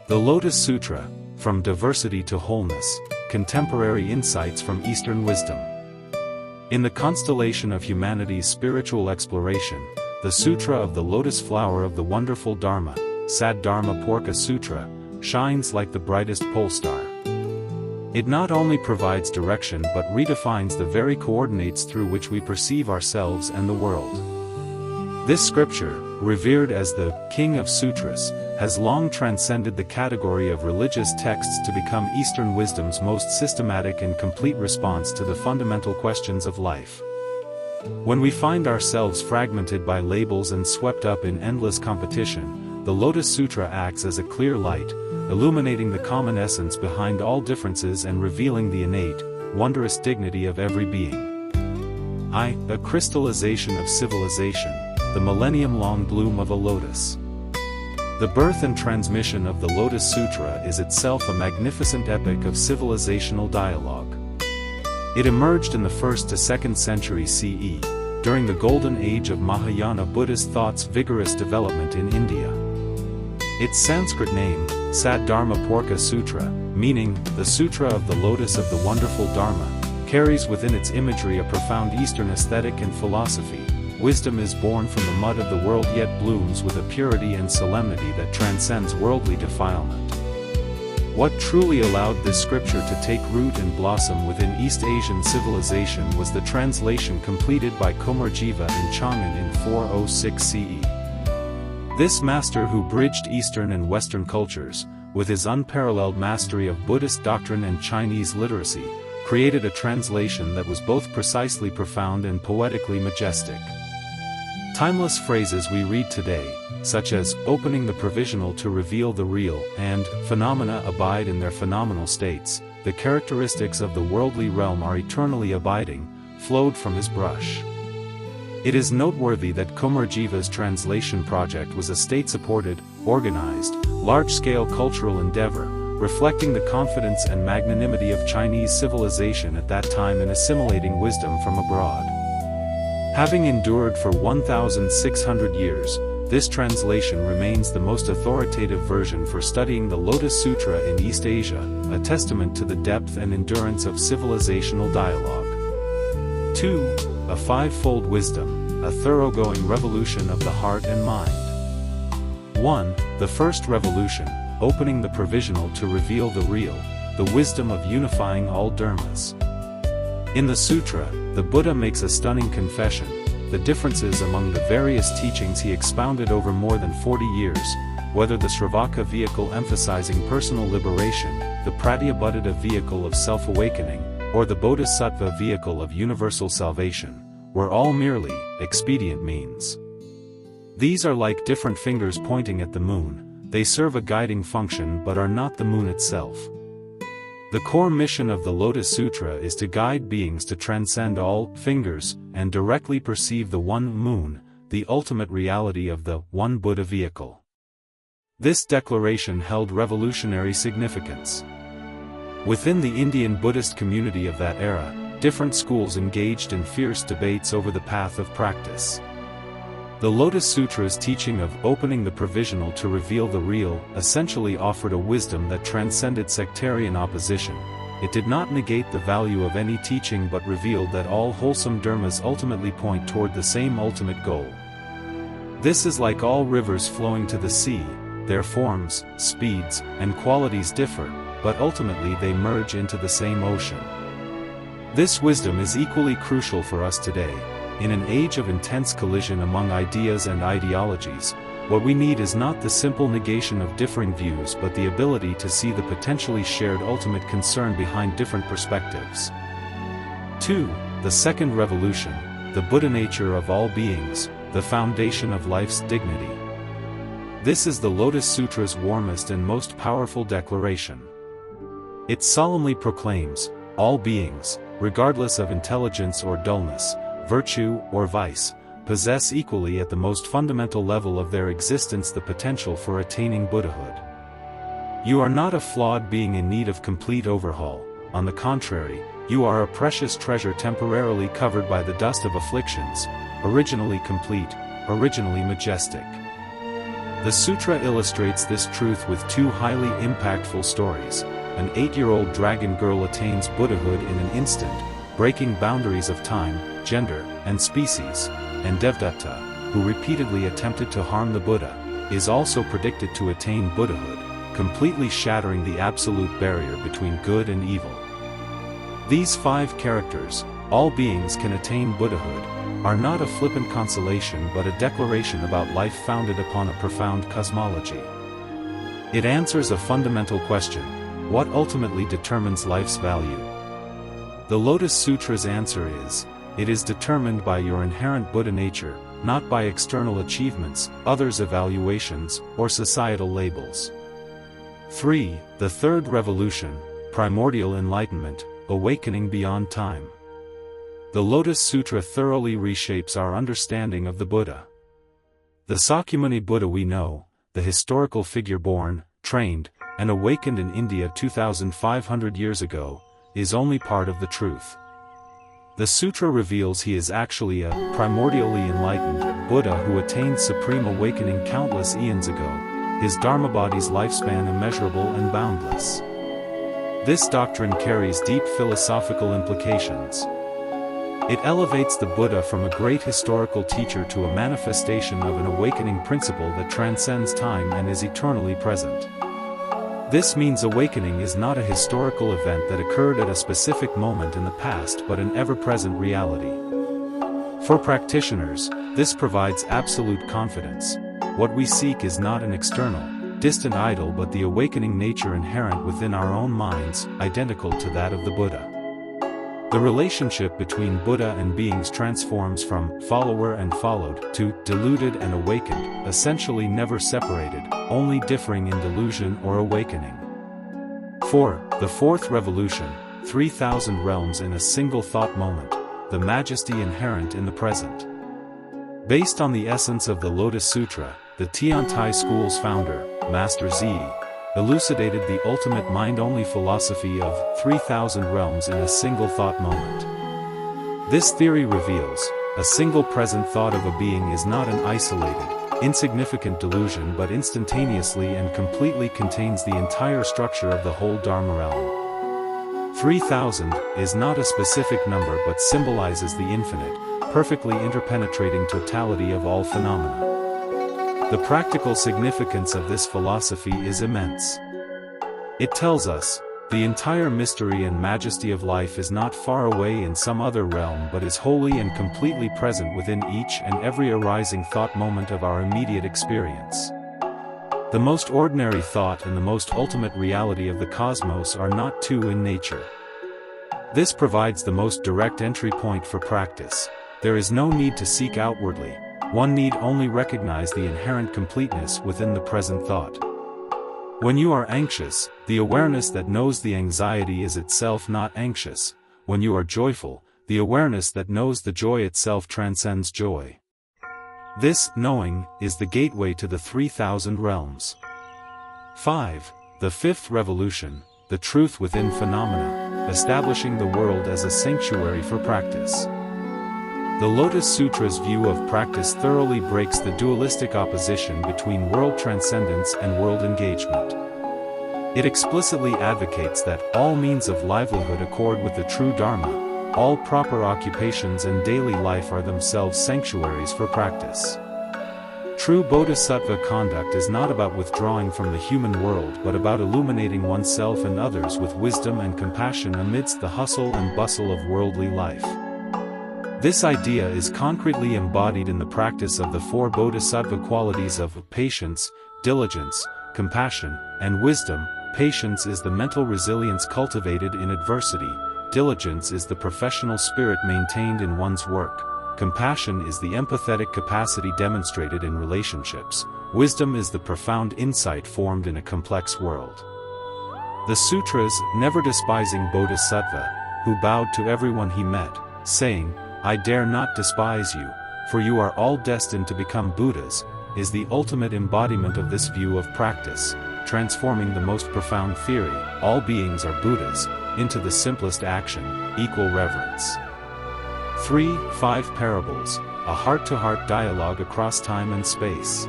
The Lotus Sutra, From Diversity to Wholeness, Contemporary Insights from Eastern Wisdom. In the constellation of humanity's spiritual exploration, the Sutra of the Lotus Flower of the Wonderful Dharma, Saddharma Puṇḍarīka Sūtra, shines like the brightest pole star. It not only provides direction but redefines the very coordinates through which we perceive ourselves and the world. This scripture, revered as the King of Sutras, has long transcended the category of religious texts to become Eastern wisdom's most systematic and complete response to the fundamental questions of life. When we find ourselves fragmented by labels and swept up in endless competition, the Lotus Sutra acts as a clear light, illuminating the common essence behind all differences and revealing the innate, wondrous dignity of every being. A crystallization of civilization, the millennium-long bloom of a lotus. The birth and transmission of the Lotus Sutra is itself a magnificent epic of civilizational dialogue. It emerged in the 1st to 2nd century CE, during the golden age of Mahayana Buddhist thought's vigorous development in India. Its Sanskrit name, Saddharma Puṇḍarīka Sūtra, meaning, the Sutra of the Lotus of the Wonderful Dharma, carries within its imagery a profound Eastern aesthetic and philosophy. Wisdom is born from the mud of the world yet blooms with a purity and solemnity that transcends worldly defilement. What truly allowed this scripture to take root and blossom within East Asian civilization was the translation completed by Komarjiva in Chang'an in 406 CE. This master who bridged Eastern and Western cultures, with his unparalleled mastery of Buddhist doctrine and Chinese literacy, created a translation that was both precisely profound and poetically majestic. Timeless phrases we read today, such as, opening the provisional to reveal the real, and, phenomena abide in their phenomenal states, the characteristics of the worldly realm are eternally abiding, flowed from his brush. It is noteworthy that Komarjiva's translation project was a state-supported, organized, large-scale cultural endeavor, reflecting the confidence and magnanimity of Chinese civilization at that time in assimilating wisdom from abroad. Having endured for 1,600 years, this translation remains the most authoritative version for studying the Lotus Sutra in East Asia, a testament to the depth and endurance of civilizational dialogue. 2. A five-fold wisdom, a thoroughgoing revolution of the heart and mind. 1. The first revolution, opening the provisional to reveal the real, the wisdom of unifying all dharmas. In the sutra, the Buddha makes a stunning confession: the differences among the various teachings he expounded over more than 40 years, whether the Sravaka vehicle emphasizing personal liberation, the Pratyabhuddhita vehicle of self-awakening, or the Bodhisattva vehicle of universal salvation, were all merely expedient means. These are like different fingers pointing at the moon. They serve a guiding function but are not the moon itself. The core mission of the Lotus Sutra is to guide beings to transcend all fingers and directly perceive the one moon, the ultimate reality of the one Buddha vehicle. This declaration held revolutionary significance. Within the Indian Buddhist community of that era, different schools engaged in fierce debates over the path of practice. The Lotus Sutra's teaching of opening the provisional to reveal the real essentially offered a wisdom that transcended sectarian opposition. It did not negate the value of any teaching but revealed that all wholesome dharmas ultimately point toward the same ultimate goal. This is like all rivers flowing to the sea: their forms, speeds, and qualities differ, but ultimately they merge into the same ocean. This wisdom is equally crucial for us today. In an age of intense collision among ideas and ideologies, what we need is not the simple negation of differing views but the ability to see the potentially shared ultimate concern behind different perspectives. 2. The second revolution, the Buddha nature of all beings, the foundation of life's dignity. This is the Lotus Sutra's warmest and most powerful declaration. It solemnly proclaims, all beings, regardless of intelligence or dullness, virtue or vice, possess equally at the most fundamental level of their existence the potential for attaining Buddhahood. You are not a flawed being in need of complete overhaul. On the contrary, you are a precious treasure temporarily covered by the dust of afflictions, originally complete, originally majestic. The sutra illustrates this truth with two highly impactful stories. An 8-year-old dragon girl attains Buddhahood in an instant, breaking boundaries of time, gender, and species, and Devdatta, who repeatedly attempted to harm the Buddha, is also predicted to attain Buddhahood, completely shattering the absolute barrier between good and evil. These 5 characters, all beings can attain Buddhahood, are not a flippant consolation but a declaration about life founded upon a profound cosmology. It answers a fundamental question: what ultimately determines life's value? The Lotus Sutra's answer is, it is determined by your inherent Buddha nature, not by external achievements, others' evaluations, or societal labels. 3. The Third Revolution, Primordial Enlightenment, Awakening Beyond Time. The Lotus Sutra thoroughly reshapes our understanding of the Buddha. The Sakyamuni Buddha we know, the historical figure born, trained, and awakened in India 2,500 years ago, is only part of the truth. The sutra reveals he is actually a primordially enlightened Buddha who attained supreme awakening countless eons ago, his Dharma body's lifespan immeasurable and boundless. This doctrine carries deep philosophical implications. It elevates the Buddha from a great historical teacher to a manifestation of an awakening principle that transcends time and is eternally present. This means awakening is not a historical event that occurred at a specific moment in the past but an ever-present reality. For practitioners, this provides absolute confidence. What we seek is not an external, distant idol but the awakening nature inherent within our own minds, identical to that of the Buddha. The relationship between Buddha and beings transforms from follower and followed to deluded and awakened, essentially never separated, only differing in delusion or awakening. 4. The Fourth Revolution, 3,000 realms in a single thought moment, the majesty inherent in the present. Based on the essence of the Lotus Sutra, the Tiantai school's founder, Master Z, elucidated the ultimate mind-only philosophy of 3,000 realms in a single thought moment. This theory reveals, a single present thought of a being is not an isolated, insignificant delusion but instantaneously and completely contains the entire structure of the whole Dharma realm. 3,000 is not a specific number but symbolizes the infinite, perfectly interpenetrating totality of all phenomena. The practical significance of this philosophy is immense. It tells us, the entire mystery and majesty of life is not far away in some other realm but is wholly and completely present within each and every arising thought moment of our immediate experience. The most ordinary thought and the most ultimate reality of the cosmos are not two in nature. This provides the most direct entry point for practice. There is no need to seek outwardly. One need only recognize the inherent completeness within the present thought. When you are anxious, the awareness that knows the anxiety is itself not anxious. When you are joyful, the awareness that knows the joy itself transcends joy. This knowing is the gateway to the 3,000 realms. 5. The Fifth Revolution, the truth within phenomena, establishing the world as a sanctuary for practice. The Lotus Sutra's view of practice thoroughly breaks the dualistic opposition between world transcendence and world engagement. It explicitly advocates that all means of livelihood accord with the true Dharma, all proper occupations and daily life are themselves sanctuaries for practice. True bodhisattva conduct is not about withdrawing from the human world but about illuminating oneself and others with wisdom and compassion amidst the hustle and bustle of worldly life. This idea is concretely embodied in the practice of the 4 bodhisattva qualities of patience, diligence, compassion, and wisdom. Patience is the mental resilience cultivated in adversity, diligence is the professional spirit maintained in one's work, compassion is the empathetic capacity demonstrated in relationships, wisdom is the profound insight formed in a complex world. The sutras, never despising Bodhisattva, who bowed to everyone he met, saying, "I dare not despise you, for you are all destined to become Buddhas," is the ultimate embodiment of this view of practice, transforming the most profound theory, all beings are Buddhas, into the simplest action, equal reverence. 5 parables, a heart-to-heart dialogue across time and space.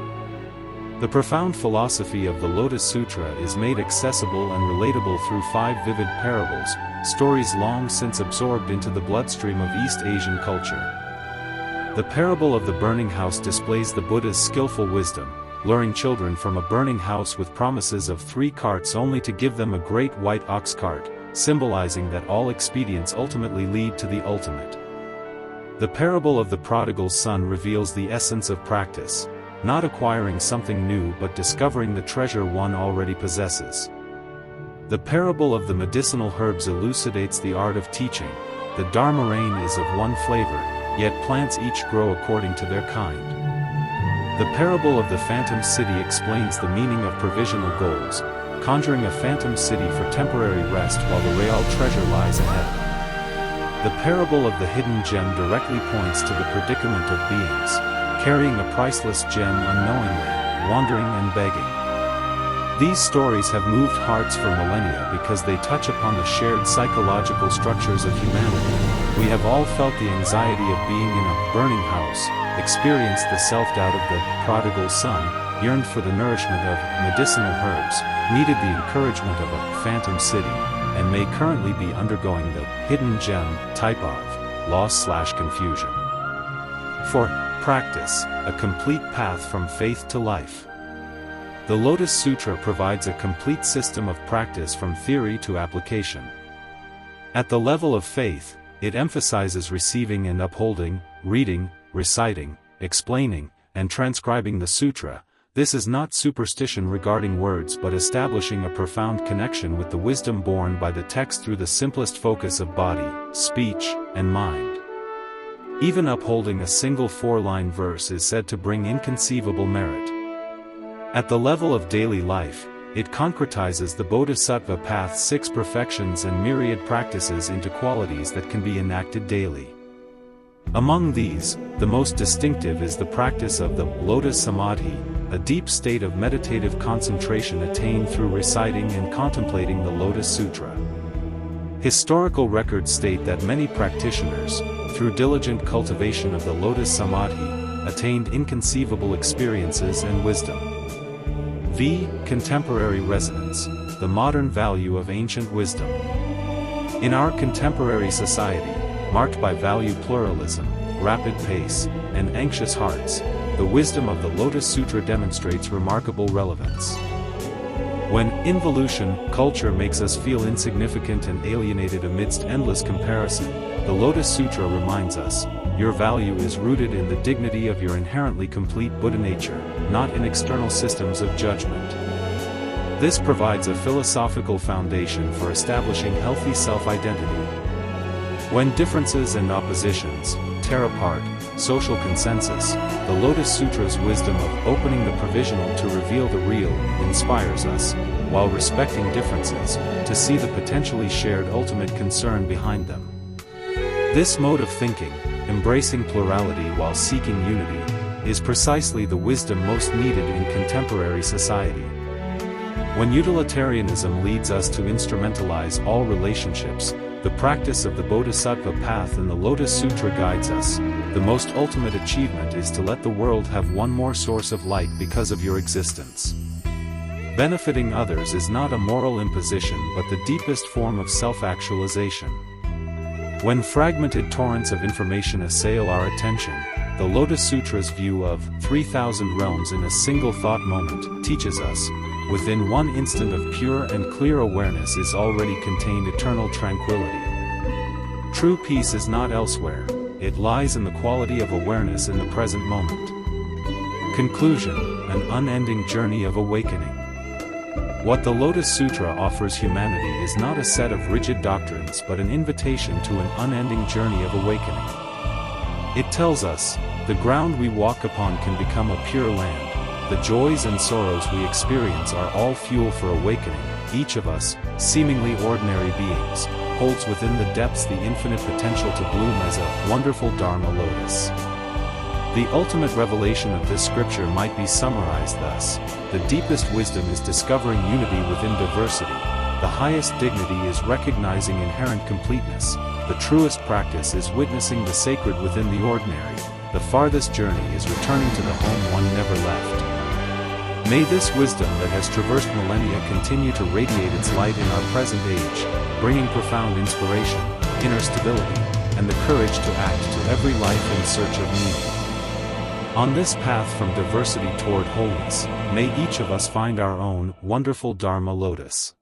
The profound philosophy of the Lotus Sutra is made accessible and relatable through 5 vivid parables, stories long since absorbed into the bloodstream of East Asian culture. The parable of the burning house displays the Buddha's skillful wisdom, luring children from a burning house with promises of 3 carts only to give them a great white ox cart, symbolizing that all expedients ultimately lead to the ultimate. The parable of the prodigal son reveals the essence of practice, not acquiring something new but discovering the treasure one already possesses. The parable of the medicinal herbs elucidates the art of teaching. The Dharma rain is of one flavor, yet plants each grow according to their kind. The parable of the phantom city explains the meaning of provisional goals, conjuring a phantom city for temporary rest while the real treasure lies ahead. The parable of the hidden gem directly points to the predicament of beings, carrying a priceless gem unknowingly, wandering and begging. These stories have moved hearts for millennia because they touch upon the shared psychological structures of humanity. We have all felt the anxiety of being in a burning house, experienced the self-doubt of the prodigal son, yearned for the nourishment of medicinal herbs, needed the encouragement of a phantom city, and may currently be undergoing the hidden gem type of loss/confusion. For practice, a complete path from faith to life. The Lotus Sutra provides a complete system of practice from theory to application. At the level of faith, it emphasizes receiving and upholding, reading, reciting, explaining, and transcribing the sutra. This is not superstition regarding words but establishing a profound connection with the wisdom born by the text through the simplest focus of body, speech, and mind. Even upholding a single 4-line verse is said to bring inconceivable merit. At the level of daily life, it concretizes the Bodhisattva path's 6 perfections and myriad practices into qualities that can be enacted daily. Among these, the most distinctive is the practice of the Lotus Samadhi, a deep state of meditative concentration attained through reciting and contemplating the Lotus Sutra. Historical records state that many practitioners, through diligent cultivation of the Lotus Samadhi, attained inconceivable experiences and wisdom. Contemporary resonance, the modern value of ancient wisdom. In our contemporary society, marked by value pluralism, rapid pace, and anxious hearts, the wisdom of the Lotus Sutra demonstrates remarkable relevance. When involution culture makes us feel insignificant and alienated amidst endless comparison, the Lotus Sutra reminds us, your value is rooted in the dignity of your inherently complete Buddha nature, not in external systems of judgment. This provides a philosophical foundation for establishing healthy self-identity. When differences and oppositions tear apart social consensus, the Lotus Sutra's wisdom of opening the provisional to reveal the real inspires us, while respecting differences, to see the potentially shared ultimate concern behind them. This mode of thinking, embracing plurality while seeking unity, is precisely the wisdom most needed in contemporary society. When utilitarianism leads us to instrumentalize all relationships, the practice of the Bodhisattva path and the Lotus Sutra guides us. The most ultimate achievement is to let the world have one more source of light because of your existence. Benefiting others is not a moral imposition but the deepest form of self-actualization. When fragmented torrents of information assail our attention, the Lotus Sutra's view of 3,000 realms in a single thought moment teaches us, within one instant of pure and clear awareness is already contained eternal tranquility. True peace is not elsewhere, it lies in the quality of awareness in the present moment. Conclusion, an unending journey of awakening. What the Lotus Sutra offers humanity is not a set of rigid doctrines but an invitation to an unending journey of awakening. It tells us, the ground we walk upon can become a pure land. The joys and sorrows we experience are all fuel for awakening. Each of us, seemingly ordinary beings, holds within the depths the infinite potential to bloom as a wonderful Dharma lotus. The ultimate revelation of this scripture might be summarized thus: the deepest wisdom is discovering unity within diversity. The highest dignity is recognizing inherent completeness. The truest practice is witnessing the sacred within the ordinary. The farthest journey is returning to the home one never left. May this wisdom that has traversed millennia continue to radiate its light in our present age, bringing profound inspiration, inner stability, and the courage to act to every life in search of meaning. On this path from diversity toward wholeness, may each of us find our own wonderful Dharma lotus.